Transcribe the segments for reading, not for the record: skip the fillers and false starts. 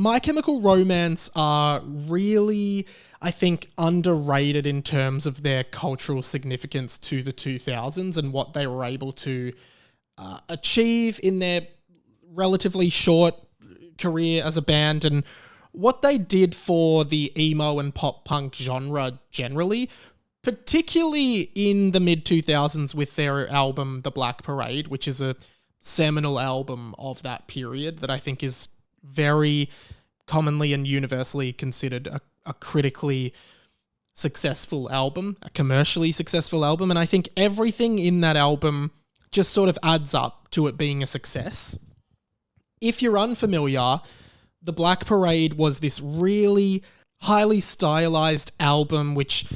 My Chemical Romance are really, I think, underrated in terms of their cultural significance to the 2000s and what they were able to achieve in their relatively short career as a band, and what they did for the emo and pop punk genre generally, particularly in the mid 2000s with their album The Black Parade, which is a seminal album of that period that I think is very commonly and universally considered a critically successful album, a commercially successful album. And I think everything in that album just sort of adds up to it being a success. If you're unfamiliar, The Black Parade was this really highly stylized album which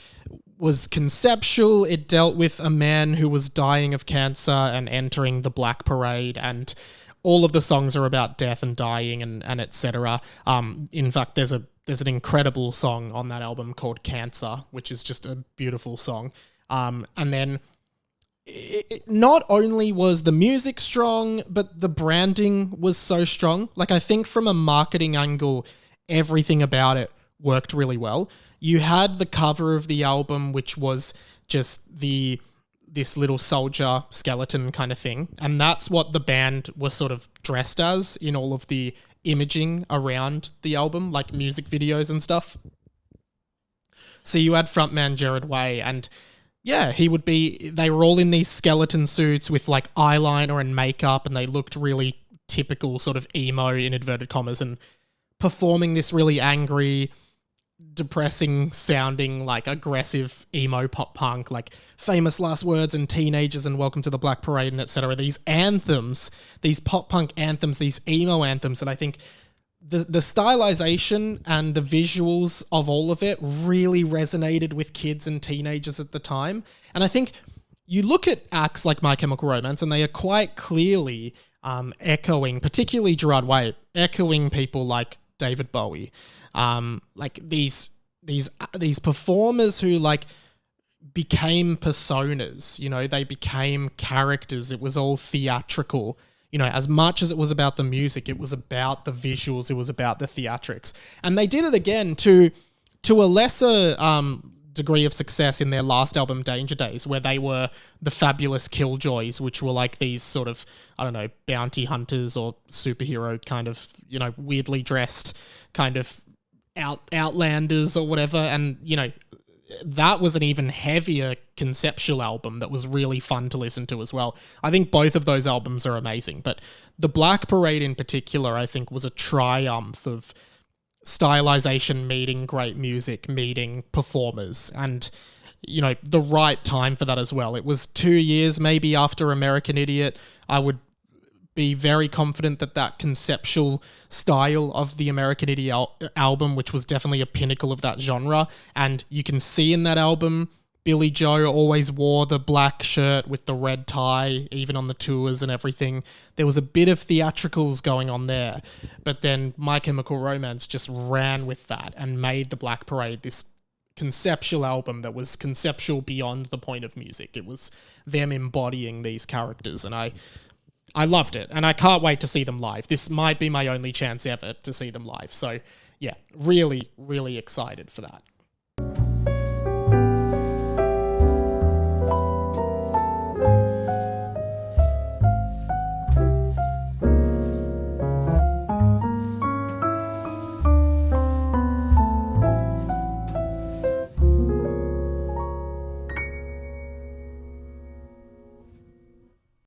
was conceptual. It dealt with a man who was dying of cancer and entering the Black Parade, and all of the songs are about death and dying and etc. In fact, there's an incredible song on that album called Cancer, which is just a beautiful song. And then not only was the music strong, but the branding was so strong. Like, I think from a marketing angle, everything about it worked really well. You had the cover of the album, which was just this little soldier skeleton kind of thing. And that's what the band was sort of dressed as in all of the imaging around the album, like music videos and stuff. So you had frontman Gerard Way, and yeah, they were all in these skeleton suits with like eyeliner and makeup, and they looked really typical sort of emo in inverted commas, and performing this really angry, depressing sounding, like aggressive emo pop punk, like Famous Last Words and Teenagers and Welcome to the Black Parade and etc. These anthems, these pop punk anthems, these emo anthems, and I think the stylization and the visuals of all of it really resonated with kids and teenagers at the time. And I think you look at acts like My Chemical Romance, and they are quite clearly echoing, particularly Gerard Way, echoing people like David Bowie. Like these performers who like became personas, you know, they became characters. It was all theatrical, you know, as much as it was about the music, it was about the visuals, it was about the theatrics. And they did it again to a lesser degree of success in their last album, Danger Days, where they were the Fabulous Killjoys, which were like these sort of, I don't know, bounty hunters or superhero kind of, you know, weirdly dressed kind of outlanders or whatever. And, you know, that was an even heavier conceptual album that was really fun to listen to as well. I think both of those albums are amazing, but The Black Parade in particular, I think, was a triumph of stylization meeting great music, meeting performers, and, you know, the right time for that as well. It was 2 years maybe after American Idiot. I would be very confident that conceptual style of the American Idiot album, which was definitely a pinnacle of that genre, and you can see in that album, Billy Joe always wore the black shirt with the red tie, even on the tours and everything. There was a bit of theatricals going on there, but then My Chemical Romance just ran with that and made The Black Parade this conceptual album that was conceptual beyond the point of music. It was them embodying these characters, and I loved it, and I can't wait to see them live. This might be my only chance ever to see them live. So yeah, really, really excited for that.